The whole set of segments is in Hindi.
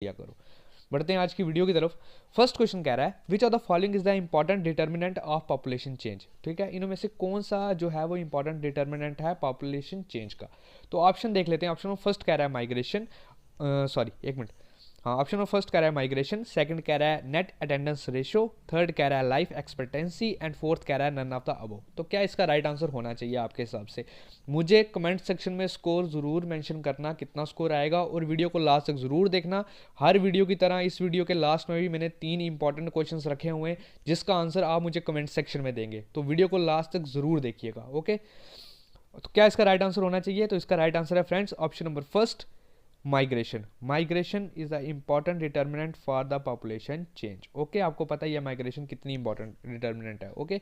किया करो। बढ़ते हैं आज की वीडियो की तरफ। फर्स्ट क्वेश्चन कह रहा है which of the following is the important determinant of population change. ठीक है, इनमें से कौन सा जो है वो इंपॉर्टेंट डिटर्मिनेंट है पॉपुलेशन चेंज का। तो ऑप्शन देख लेते हैं। ऑप्शन में फर्स्ट कह रहा है माइग्रेशन, सॉरी एक मिनट, हाँ ऑप्शन में फर्स्ट कह रहा है माइग्रेशन, सेकंड कह रहा है नेट अटेंडेंस रेशियो, थर्ड कह रहा है लाइफ एक्सपेक्टेंसी एंड फोर्थ कह रहा है नन ऑफ द अबव। तो क्या इसका राइट आंसर होना चाहिए आपके हिसाब से? मुझे कमेंट सेक्शन में स्कोर ज़रूर मेंशन करना, कितना स्कोर आएगा, और वीडियो को लास्ट तक ज़रूर देखना। हर वीडियो की तरह इस वीडियो के लास्ट में भी मैंने 3 इंपॉर्टेंट क्वेश्चंस रखे हुए हैं जिसका आंसर आप मुझे कमेंट सेक्शन में देंगे, तो वीडियो को लास्ट तक ज़रूर देखिएगा। ओके, तो क्या इसका राइट आंसर होना चाहिए? तो इसका राइट आंसर है friends option number first, migration. Migration is the important determinant for the population change. Okay, आपको पता ही है माइग्रेशन कितनी इंपॉर्टेंट डिटर्मिनेंट है। ओके,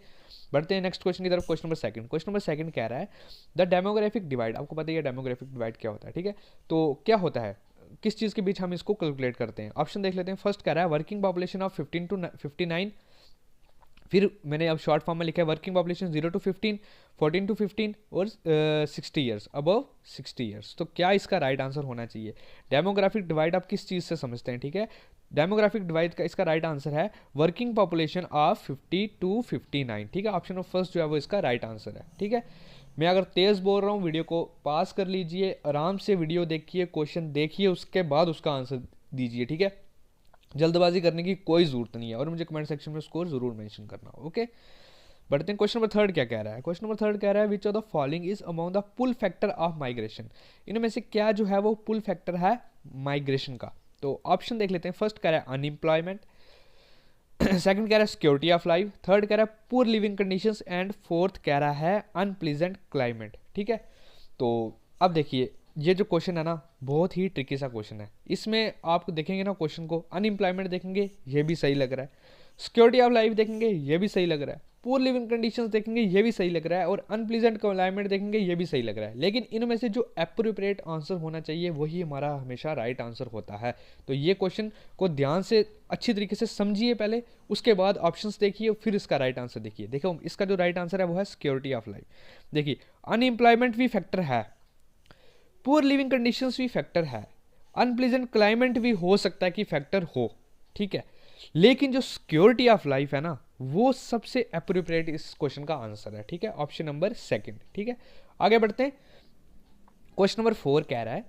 बढ़ते हैं नेक्स्ट क्वेश्चन की तरफ। Question number second, question number second कह रहा है द डेमोग्राफिक डिवाइड। आपको पता ही है डेमोग्राफिक डिवाइड क्या होता है, ठीक है? तो क्या होता है, किस चीज़ के बीच हम इसको कैलकुलेट करते हैं? ऑप्शन देख लेते हैं। फर्स्ट कह रहा है वर्किंग पॉपुलेशन ऑफ 15 to 59, फिर मैंने अब शॉर्ट फॉर्म में लिखा है वर्किंग पॉपुलेशन 0 to 15, 14 to 15 और 60 ईयर्स, अबव 60 ईयर्स। तो क्या इसका राइट आंसर होना चाहिए? डेमोग्राफिक डिवाइड आप किस चीज़ से समझते हैं? ठीक है, डेमोग्राफिक डिवाइड का इसका राइट आंसर है वर्किंग पॉपुलेशन ऑफ 50 to 59। ठीक है, ऑप्शन ऑफ फर्स्ट जो है वो इसका राइट आंसर है। ठीक है, मैं अगर तेज़ बोल रहा हूँ वीडियो को पास कर लीजिए, आराम से वीडियो देखिए, क्वेश्चन देखिए, उसके बाद उसका आंसर दीजिए। ठीक है, जल्दबाजी करने की कोई ज़रूरत नहीं है, और मुझे कमेंट सेक्शन में स्कोर ज़रूर मेंशन करना। ओके, बढ़ते हैं। क्वेश्चन नंबर थर्ड क्या कह रहा है? क्वेश्चन नंबर थर्ड कह रहा है which of the following is among the pull factor of migration. इनमें से क्या जो है वो पुल फैक्टर है माइग्रेशन का? तो ऑप्शन देख लेते हैं। फर्स्ट कह रहा है अनएम्प्लॉयमेंट, सेकंड कह रहा है सिक्योरिटी ऑफ लाइफ, थर्ड कह रहा है poor leaving conditions and fourth कह रहा है अनप्लीजेंट क्लाइमेट। ठीक है, तो अब देखिए ये जो क्वेश्चन है ना बहुत ही ट्रिकी सा क्वेश्चन है। इसमें आप देखेंगे ना क्वेश्चन को, अनएम्प्लॉयमेंट देखेंगे ये भी सही लग रहा है, सिक्योरिटी ऑफ लाइफ देखेंगे ये भी सही लग रहा है, पुअर लिविंग कंडीशंस देखेंगे ये भी सही लग रहा है, और अनप्लीजेंट क्लाइमेट देखेंगे ये भी सही लग रहा है। लेकिन इनमें से जो एप्रोप्रिएट आंसर होना चाहिए वही हमारा हमेशा राइट आंसर होता है। तो ये क्वेश्चन को ध्यान से अच्छी तरीके से समझिए पहले, उसके बाद ऑप्शंस देखिए, फिर इसका राइट आंसर देखिए। देखो इसका जो राइट आंसर है वो है सिक्योरिटी ऑफ लाइफ। देखिए अनएम्प्लॉयमेंट भी फैक्टर है, पुअर लिविंग कंडीशंस भी फैक्टर है, अनप्लीजेंट क्लाइमेट भी हो सकता है कि फैक्टर हो, ठीक है, लेकिन जो सिक्योरिटी ऑफ लाइफ है ना वो सबसे एप्रोप्रिएट इस क्वेश्चन का आंसर है। ठीक है, ऑप्शन नंबर सेकंड। ठीक है, आगे बढ़ते हैं। क्वेश्चन नंबर 4 कह रहा है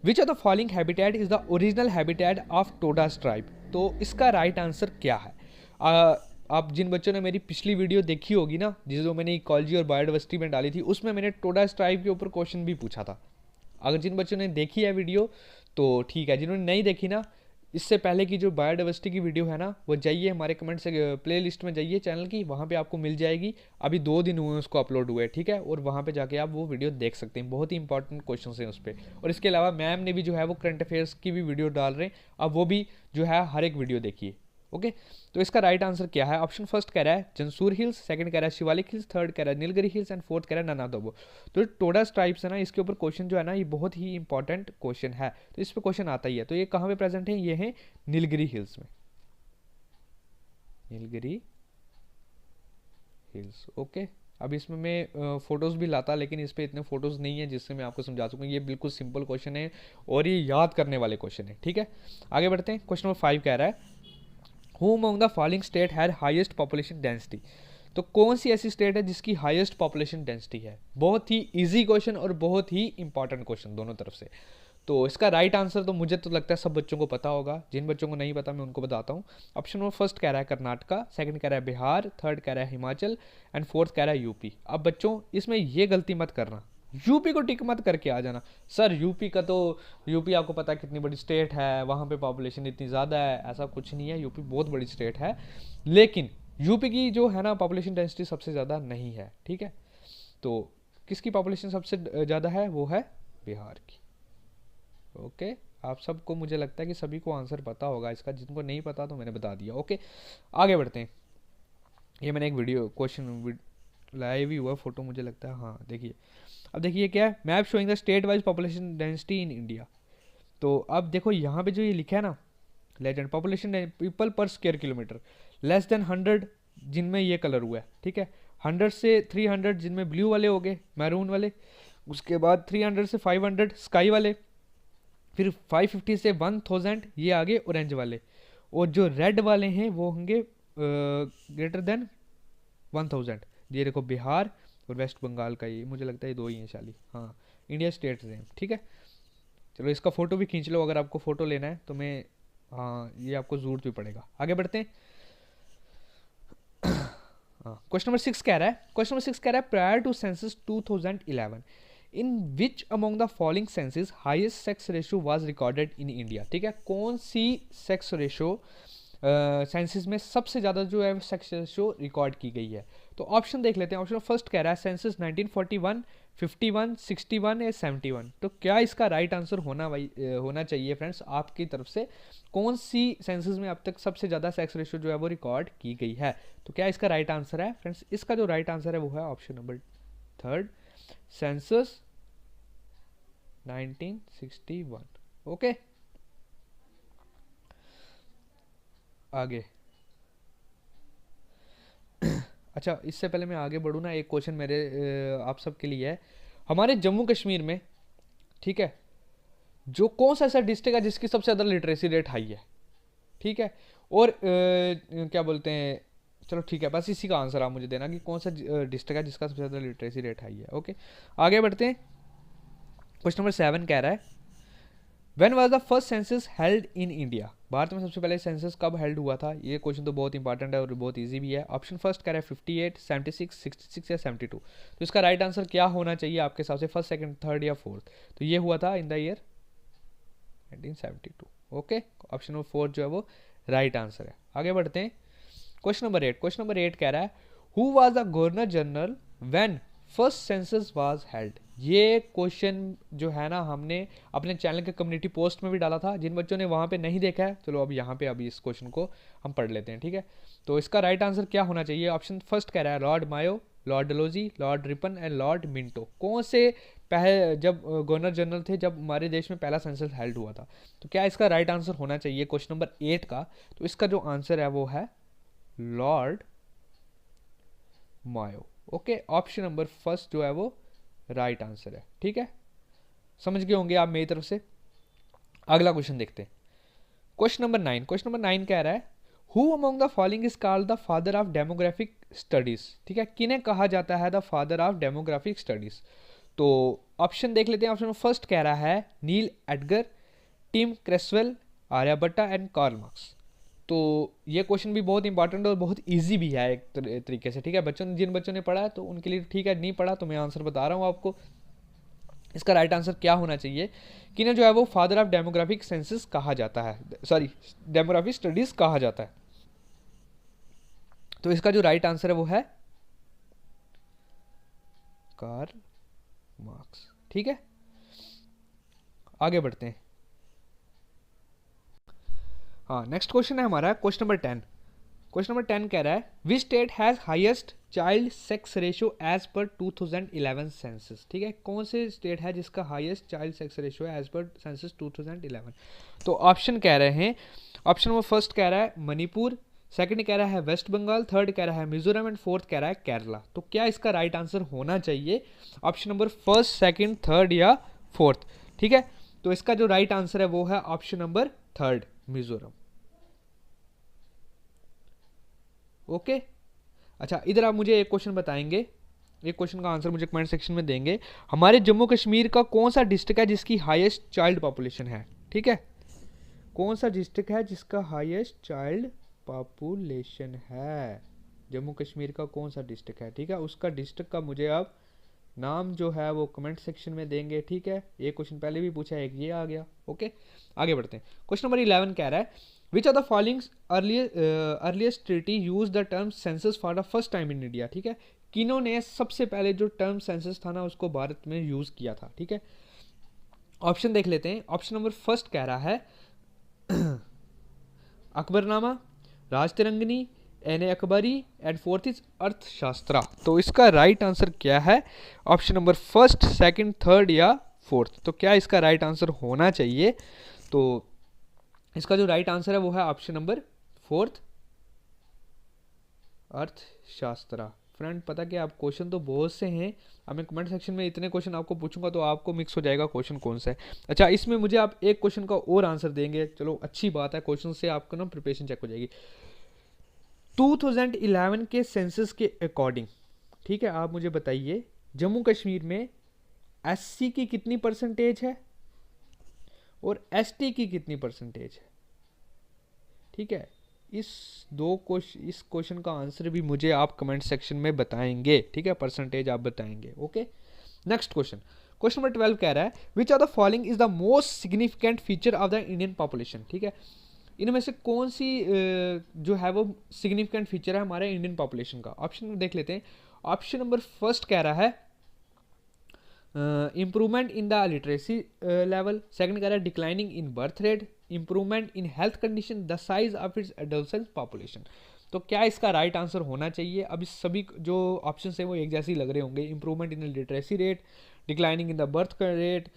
which of the following habitat is the original habitat of Todas tribe. तो इसका राइट आंसर क्या है? आप जिन बच्चों ने मेरी पिछली वीडियो देखी होगी ना, जिसको मैंने इकोलॉजी और बायोडाइवर्सिटी में डाली थी, उसमें मैंने टोडास ट्राइब के ऊपर क्वेश्चन भी पूछा था। अगर जिन बच्चों ने देखी है वीडियो तो ठीक है, जिन्होंने नहीं देखी ना, इससे पहले की जो बायोडाइवर्सिटी की वीडियो है ना वो जाइए हमारे कमेंट से प्ले लिस्ट में जाइए चैनल की, वहाँ पे आपको मिल जाएगी। अभी 2 दिन हुए उसको अपलोड हुए, ठीक है, और वहाँ पे जाके आप वो वीडियो देख सकते हैं। बहुत ही इंपॉर्टेंट क्वेश्चन हैं उस पर। और इसके अलावा मैम ने भी जो है वो करंट अफेयर्स की भी वीडियो डाल रहे हैं, अब वो भी जो है हर एक वीडियो देखिए। ओके, तो इसका राइट आंसर क्या है? ऑप्शन फर्स्ट कह रहा है जंसूर हिल्स, सेकंड कह रहा है शिवालिक हिल्स, थर्ड कह रहा है नीलगिरी हिल्स एंड फोर्थ कह रहा है ननादोबो। तो टोडास ट्राइब्स है ना, इसके ऊपर क्वेश्चन जो है ना ये बहुत ही इंपॉर्टेंट क्वेश्चन है, तो इस पर क्वेश्चन आता ही है। तो ये कहाँ पे प्रेजेंट है? ये है नीलगिरी हिल्स में, नीलगिरी हिल्स। ओके, अब इसमें मैं फोटोज़ भी लाता, लेकिन इस पर इतने फोटोज़ नहीं है जिससे मैं आपको समझा सकूँ। ये बिल्कुल सिंपल क्वेश्चन है और ये याद करने वाले क्वेश्चन है। ठीक है, आगे बढ़ते हैं। क्वेश्चन नंबर 5 कह रहा है who among the following state had highest population density. तो कौन सी ऐसी स्टेट है जिसकी हाईएस्ट पॉपुलेशन डेंसिटी है? बहुत ही इजी क्वेश्चन और बहुत ही इंपॉर्टेंट क्वेश्चन दोनों तरफ से। तो इसका राइट आंसर तो मुझे तो लगता है सब बच्चों को पता होगा, जिन बच्चों को नहीं पता मैं उनको बताता हूँ। ऑप्शन नंबर फर्स्ट कह रहा है कर्नाटका, सेकंड कह रहा है बिहार, थर्ड कह रहा है हिमाचल एंड फोर्थ कह रहा है यूपी। अब बच्चों इसमें ये गलती मत करना, यूपी को टिक मत करके आ जाना सर यूपी का, तो यूपी आपको पता है कितनी बड़ी स्टेट है, वहाँ पे पॉपुलेशन इतनी ज़्यादा है। ऐसा कुछ नहीं है, यूपी बहुत बड़ी स्टेट है, लेकिन यूपी की जो है ना पॉपुलेशन डेंसिटी सबसे ज़्यादा नहीं है। ठीक है, तो किसकी पॉपुलेशन सबसे ज़्यादा है? वो है बिहार की। ओके, आप सबको मुझे लगता है कि सभी को आंसर पता होगा इसका, जिनको नहीं पता तो मैंने बता दिया। ओके, आगे बढ़ते हैं। ये मैंने एक वीडियो क्वेश्चन लाइव ही हुआ फोटो मुझे लगता है, हाँ देखिए। अब देखिए क्या है, map showing the state wise population density in India. तो अब देखो यहाँ पे जो ये लिखा है ना लेजेंड पॉपुलेशन पीपल पर स्क्वायर किलोमीटर, लेस देन 100 जिनमें ये कलर हुआ है, ठीक है, 100 से 300 जिनमें ब्लू वाले हो गए, मैरून वाले, उसके बाद 300 से 500 स्काई वाले, फिर 550 से 1000 ये आगे ऑरेंज वाले, और जो रेड वाले हैं वो होंगे ग्रेटर देन 1000। ये देखो बिहार और वेस्ट बंगाल का, ये मुझे लगता है ये दो ही हैं शाली, हाँ इंडिया स्टेट हैं, ठीक है। चलो इसका फोटो भी खींच लो, अगर आपको फोटो लेना है तो मैं, हाँ ये आपको जरूरत भी पड़ेगा। आगे बढ़ते हैं। क्वेश्चन नंबर 6 कह रहा है, क्वेश्चन नंबर 6 कह रहा है prior to census 2011 in which among the following censuses highest sex ratio was recorded in India, ठीक है। कौन सी सेक्स रेशियो सेंसस में सबसे ज़्यादा जो है सेक्स रेशियो रिकॉर्ड की गई है। तो ऑप्शन देख लेते हैं। ऑप्शन फर्स्ट कह रहा है सेंसस 1941, 51, 61 या 71। तो क्या इसका राइट आंसर होना चाहिए फ्रेंड्स आपकी तरफ से, कौन सी सेंसस में अब तक सबसे ज़्यादा सेक्स रेशियो जो है वो रिकॉर्ड की गई है। तो क्या इसका राइट आंसर है फ्रेंड्स, इसका जो राइट आंसर है वो है ऑप्शन नंबर 3 सेंसस 1961। ओके आगे। अच्छा इससे पहले मैं आगे बढ़ूँ ना, एक क्वेश्चन मेरे आप सबके लिए है। हमारे जम्मू कश्मीर में, ठीक है, जो कौन सा ऐसा डिस्ट्रिक्ट है जिसकी सबसे ज़्यादा लिटरेसी रेट हाई है, ठीक है। और क्या बोलते हैं, चलो ठीक है, बस इसी का आंसर आप मुझे देना कि कौन सा डिस्ट्रिक्ट है जिसका सबसे ज़्यादा लिटरेसी रेट हाई है। ओके आगे बढ़ते हैं। क्वेश्चन नंबर 7 कह रहा है when was the first census held in India, Bharat में सबसे पहले सेंसस कब हेल्ड हुआ था। ये क्वेश्चन तो बहुत इंपॉर्टेंट है और बहुत इजी भी है। ऑप्शन फर्स्ट कह रहा है 58, 76, 66 या 72। तो इसका राइट आंसर क्या होना चाहिए आपके हिसाब से, फर्स्ट, सेकंड, थर्ड या फोर्थ। तो ये हुआ था in the year 1972। Okay option number 4 जो है वो राइट आंसर है। आगे बढ़ते हैं। क्वेश्चन नंबर 8, क्वेश्चन नंबर 8 कह रहा है who was the governor general when first census was held. ये क्वेश्चन जो है ना हमने अपने चैनल के कम्युनिटी पोस्ट में भी डाला था, जिन बच्चों ने वहाँ पे नहीं देखा है चलो अब यहाँ पे अभी इस क्वेश्चन को हम पढ़ लेते हैं, ठीक है। तो इसका राइट आंसर क्या होना चाहिए। ऑप्शन फर्स्ट कह रहा है Lord Mayo, Lord Dalhousie, Lord Ripon and Lord Minto. कौन से पहले जब गवर्नर जनरल थे जब हमारे देश में पहला सेंसस हेल्ड हुआ था। तो क्या इसका राइट आंसर होना चाहिए क्वेश्चन नंबर 8 का। तो इसका जो आंसर है वो है लॉर्ड मायो। ओके ऑप्शन नंबर फर्स्ट जो है वो राइट आंसर है, ठीक है। समझ गए होंगे आप मेरी तरफ से। अगला क्वेश्चन देखते हैं। क्वेश्चन नंबर 9, क्वेश्चन नंबर 9 कह रहा है who among the following is called the father of demographic studies, ठीक है। किन्हें कहा जाता है the father of demographic studies. तो ऑप्शन देख लेते हैं। ऑप्शन फर्स्ट कह रहा है Neil Edgar, Tim Cresswell, Aryabhatta and Karl Marx. तो ये क्वेश्चन भी बहुत इंपॉर्टेंट और बहुत इजी भी है एक तरीके से, ठीक है। जिन बच्चों ने पढ़ा है तो उनके लिए ठीक है, नहीं पढ़ा तो मैं आंसर बता रहा हूँ आपको। इसका राइट आंसर क्या होना चाहिए कि ना जो है वो फादर ऑफ डेमोग्राफिक सेंसस कहा जाता है, सॉरी डेमोग्राफिक स्टडीज कहा जाता है। तो इसका जो राइट आंसर है वो है कार्ल मार्क्स, ठीक है। आगे बढ़ते हैं। हाँ नेक्स्ट क्वेश्चन है हमारा क्वेश्चन नंबर 10। क्वेश्चन नंबर 10 कह रहा है which state has highest child sex ratio as per 2011 census, ठीक है। कौन से स्टेट है जिसका highest child sex ratio as per census 2011। तो ऑप्शन कह रहे हैं, ऑप्शन नंबर फर्स्ट कह रहा है मणिपुर, सेकंड कह रहा है वेस्ट बंगाल, थर्ड कह रहा है मिजोरम एंड फोर्थ कह रहा है केरला। तो क्या इसका राइट आंसर होना चाहिए option number first, second, third या फोर्थ, ठीक है। तो इसका जो राइट आंसर है वो है option number third Mizoram. Okay अच्छा इधर आप मुझे एक क्वेश्चन बताएंगे, एक क्वेश्चन का आंसर मुझे कमेंट सेक्शन में देंगे। हमारे जम्मू कश्मीर का कौन सा डिस्ट्रिक्ट है जिसकी हाईएस्ट चाइल्ड पॉपुलेशन है, ठीक है। कौन सा डिस्ट्रिक्ट है जिसका हाईएस्ट चाइल्ड पॉपुलेशन है, जम्मू कश्मीर का कौन सा डिस्ट्रिक्ट है, ठीक है। उसका डिस्ट्रिक्ट का मुझे आप नाम जो है वो कमेंट सेक्शन में देंगे, ठीक है। एक क्वेश्चन पहले भी पूछा है, एक ये आ गया। ओके आगे बढ़ते हैं। क्वेश्चन नंबर 11 कह रहा है which are the following earliest treaty use the term census for the first time in India, ठीक है। किन्हों ने सबसे पहले जो टर्म सेंसस था ना उसको भारत में यूज किया था, ठीक है। ऑप्शन देख लेते हैं। ऑप्शन नंबर फर्स्ट कह रहा है Akbarnama, Rajatarangini, Ain Akbari and fourth is Arthashastra. तो इसका राइट आंसर क्या है option number first, second, third या फोर्थ। तो क्या इसका राइट आंसर होना चाहिए। तो इसका जो राइट आंसर है वो है ऑप्शन नंबर फोर्थ अर्थशास्त्रा फ्रेंड पता कि आप क्वेश्चन तो बहुत से हैं, अब मैं कमेंट सेक्शन में इतने क्वेश्चन आपको पूछूंगा तो आपको मिक्स हो जाएगा क्वेश्चन कौन सा है। अच्छा, इसमें मुझे आप एक क्वेश्चन का और आंसर देंगे, चलो अच्छी बात है, क्वेश्चन से आपको ना प्रिपरेशन चेक हो जाएगी। 2011 के सेंसस के अकॉर्डिंग, ठीक है, आप मुझे बताइए जम्मू कश्मीर में एससी की कितनी परसेंटेज है और एसटी की कितनी परसेंटेज है। ठीक है, इस क्वेश्चन का आंसर भी मुझे आप कमेंट सेक्शन में बताएंगे। ठीक है, परसेंटेज आप बताएंगे। Okay, next question, question number 12 कह रहा है which of the following is the most significant feature of the Indian population. ठीक है, इनमें से कौन सी जो है वो सिग्निफिकेंट फीचर है हमारे इंडियन पॉपुलेशन का। ऑप्शन देख लेते हैं। ऑप्शन नंबर फर्स्ट कह रहा है improvement in the literacy level. Second कह रहा है declining in birth rate, improvement in health condition, the size of its adolescent population. तो क्या इसका राइट आंसर होना चाहिए। अब इस सभी जो ऑप्शन है वो एक जैसे ही लग रहे होंगे। Improvement in the literacy rate, declining in the birth rate,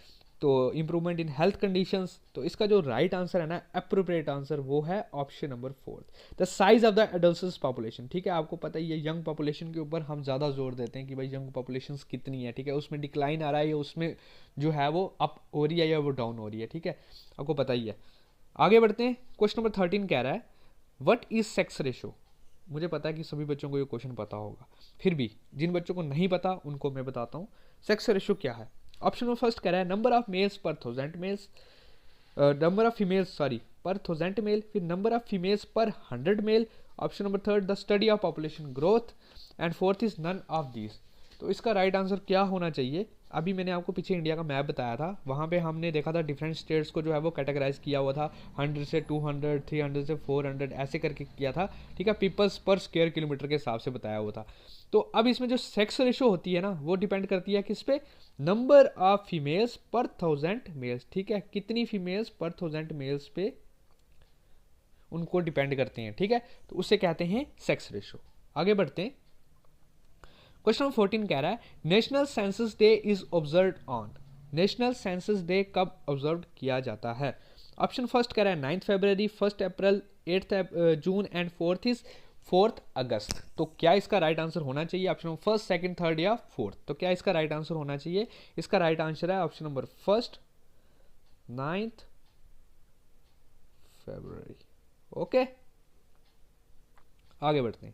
तो इम्प्रूवमेंट इन हेल्थ कंडीशंस। तो इसका जो राइट आंसर है ना, अप्रोप्रिएट आंसर, वो है option number 4, the size of the adolescence population. ठीक है, आपको पता ही है यंग पॉपुलेशन के ऊपर हम ज़्यादा जोर देते हैं कि भाई यंग पॉपुलेशन कितनी है। ठीक है, उसमें डिक्लाइन आ रहा है या उसमें जो है वो अप हो रही है या वो डाउन हो रही है। ठीक है, आपको पता ही है। आगे बढ़ते हैं। क्वेश्चन नंबर 13 कह रहा है व्हाट इज सेक्स रेशो। मुझे पता है कि सभी बच्चों को ये क्वेश्चन पता होगा, फिर भी जिन बच्चों को नहीं पता उनको मैं बताता हूँ सेक्स रेशो क्या है। ऑप्शन नंबर फर्स्ट कह रहा है नंबर ऑफ मेल्स पर 1000 मेल्स, नंबर ऑफ फीमेल्स पर 1000 मेल, फिर number of females per 100 male. Option number third the study of population growth, and fourth is none of these. तो इसका राइट आंसर क्या होना चाहिए। अभी मैंने आपको पीछे इंडिया का मैप बताया था, वहाँ पे हमने देखा था डिफरेंट स्टेट्स को जो है वो कैटेगराइज किया हुआ था, 100 से 200, 300 से 400 ऐसे करके किया था। ठीक है, पीपल्स पर स्क्वायर किलोमीटर के हिसाब से बताया हुआ था। तो अब इसमें जो सेक्स रेशो होती है ना, वो डिपेंड करती है किस पे, नंबर ऑफ फीमेल्स पर 1000 मेल्स। ठीक है, कितनी फीमेल्स पर 1000 मेल्स पे उनको डिपेंड करते हैं। ठीक है, तो उसे कहते हैं सेक्स रेशो। आगे बढ़ते हैं। क्वेश्चन नंबर 14 कह रहा है national census day is observe on. National census day कब ऑब्जर्व किया जाता है। ऑप्शन फर्स्ट कह रहा है 9 फरवरी, 1 अप्रैल, 8 जून एंड 4 अगस्त। तो क्या इसका राइट आंसर होना चाहिए। ऑप्शन फर्स्ट, सेकंड, थर्ड या फोर्थ। तो क्या इसका राइट आंसर होना चाहिए। इसका राइट आंसर है ऑप्शन नंबर फर्स्ट, 9 फरवरी। ओके, आगे बढ़ते हैं।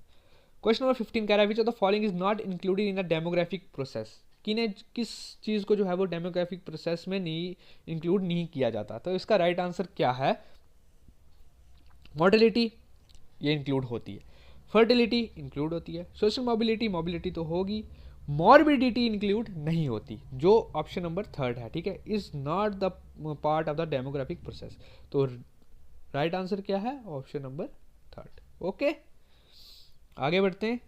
क्वेश्चन नंबर 15 कह रहा है which of the following is not included in the demographic process. किस चीज़ को जो है वो डेमोग्राफिक प्रोसेस में नहीं इंक्लूड नहीं किया जाता। तो इसका राइट आंसर क्या है। मोर्टेलिटी ये इंक्लूड होती है, फर्टिलिटी इंक्लूड होती है, सोशल मोबिलिटी तो होगी, मॉर्बिडिटी इंक्लूड नहीं होती, जो ऑप्शन नंबर थर्ड है। ठीक है, is not the part of the demographic process. तो राइट आंसर क्या है, ऑप्शन नंबर थर्ड। ओके, आगे बढ़ते हैं।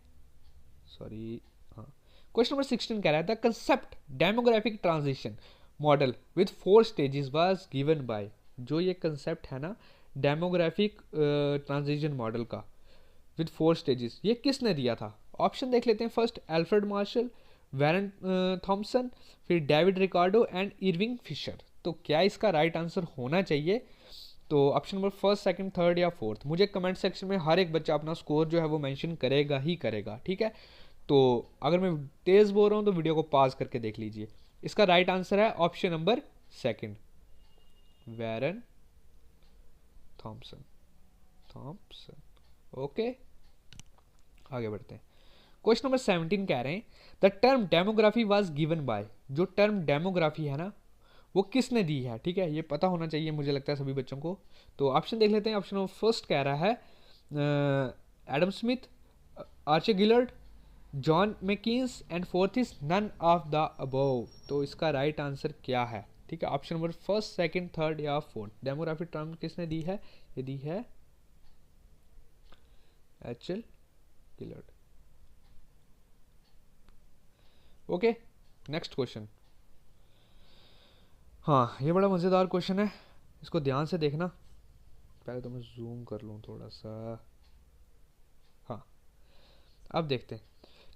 सॉरी, हाँ, क्वेश्चन नंबर 16 कह रहा है the concept demographic transition model with 4 stages was given by. जो ये कंसेप्ट है ना डेमोग्राफिक ट्रांजिशन मॉडल का विद 4 स्टेजेस, ये किसने दिया था। ऑप्शन देख लेते हैं। First Alfred Marshall, Warren Thompson, फिर David Ricardo and Irving Fisher. तो क्या इसका राइट आंसर होना चाहिए। तो option number first, second, third या फोर्थ। मुझे कमेंट सेक्शन में हर एक बच्चा अपना स्कोर जो है वो मेंशन करेगा ही करेगा। ठीक है, तो अगर मैं तेज बोल रहा हूँ तो वीडियो को पॉज करके देख लीजिए। इसका राइट आंसर है option number second, Warren Thompson. Okay, आगे बढ़ते हैं। क्वेश्चन नंबर 17 कह रहे हैं the term demography was given by. जो टर्म डेमोग्राफी है ना वो किसने दी है। ठीक है, ये पता होना चाहिए मुझे लगता है सभी बच्चों को। तो ऑप्शन देख लेते हैं। ऑप्शन नंबर फर्स्ट कह रहा है Adam Smith, Achille Guillard, John Mackins and fourth is none of the above. तो इसका राइट आंसर क्या है। ठीक है, option number first, second, third या फोर्थ। डेमोग्राफी टर्म किसने दी है, ये दी है HL Guillard. Okay, next question. हाँ, ये बड़ा मज़ेदार क्वेश्चन है, इसको ध्यान से देखना। पहले तो मैं जूम कर लूँ थोड़ा सा। हाँ, अब देखते हैं।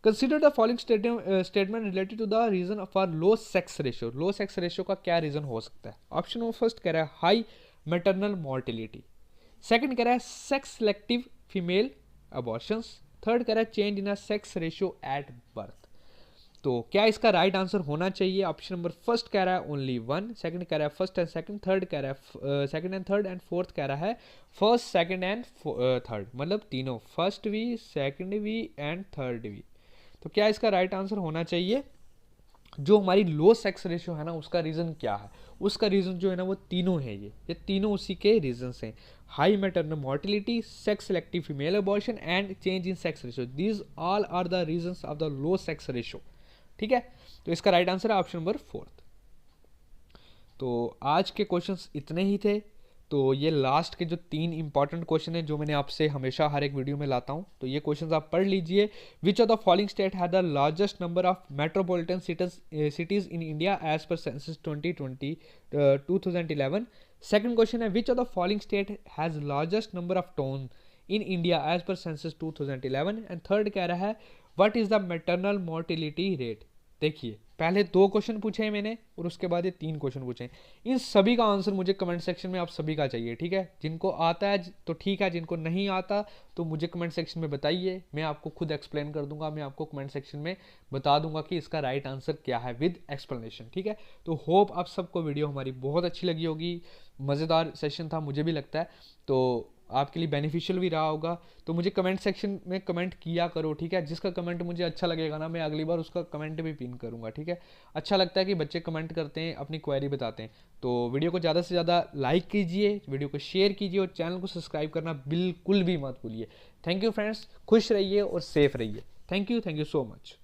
Consider the following statement related to the reason for low sex ratio. Low sex ratio का क्या रीजन हो सकता है। ऑप्शन नंबर फर्स्ट कह रहा है हाई मैटरनल मोर्टेलिटी, सेकंड कह रहा है sex selective female abortions, third कह रहा है change in a sex ratio at birth. तो क्या इसका राइट आंसर होना चाहिए? ऑप्शन नंबर फर्स्ट कह रहा है ओनली वन, सेकंड कह रहा है फर्स्ट एंड सेकंड, थर्ड कह रहा है second and third, and fourth कह रहा है फर्स्ट सेकंड एंड थर्ड, मतलब तीनों, फर्स्ट वी, सेकंड वी एंड थर्ड वी। तो क्या इसका राइट आंसर होना चाहिए? जो हमारी लो सेक्स रेशियो है ना, उसका रीज़न क्या है? उसका रीज़न जो है ना वो तीनों है, ये तीनों उसी के रीजंस हैं। High maternal mortality, sex selective female abortion and change in sex ratio, these all are the reasons of the low sex ratio. ठीक है, तो इसका राइट आंसर है ऑप्शन नंबर फोर्थ। तो आज के क्वेश्चंस इतने ही थे। तो ये लास्ट के जो 3 इंपॉर्टेंट क्वेश्चन है जो मैंने आपसे हमेशा हर एक वीडियो में लाता हूँ, तो ये क्वेश्चंस आप पढ़ लीजिए। Which of the following state have the largest number of metropolitan cities in India as per census 2011। Second question है which of the following state has largest number of town in India as per census 2011। And third कह रहा है what is the maternal mortality rate. देखिए, पहले 2 क्वेश्चन पूछे हैं मैंने और उसके बाद ये 3 क्वेश्चन पूछे हैं। इन सभी का आंसर मुझे कमेंट सेक्शन में आप सभी का चाहिए, ठीक है? जिनको आता है तो ठीक है, जिनको नहीं आता तो मुझे कमेंट सेक्शन में बताइए, मैं आपको खुद एक्सप्लेन कर दूंगा, मैं आपको कमेंट सेक्शन में बता दूंगा कि इसका राइट आंसर क्या है विद एक्सप्लेनेशन, ठीक है? तो होप आप सबको वीडियो हमारी बहुत अच्छी लगी होगी, मज़ेदार सेशन था, मुझे भी लगता है, तो आपके लिए बेनिफिशियल भी रहा होगा। तो मुझे कमेंट सेक्शन में कमेंट किया करो, ठीक है? जिसका कमेंट मुझे अच्छा लगेगा ना, मैं अगली बार उसका कमेंट भी पिन करूंगा, ठीक है? अच्छा लगता है कि बच्चे कमेंट करते हैं, अपनी क्वेरी बताते हैं। तो वीडियो को ज़्यादा से ज़्यादा लाइक कीजिए, वीडियो को शेयर कीजिए और चैनल को सब्सक्राइब करना बिल्कुल भी मत भूलिए। थैंक यू फ्रेंड्स, खुश रहिए और सेफ रहिए। Thank you so much.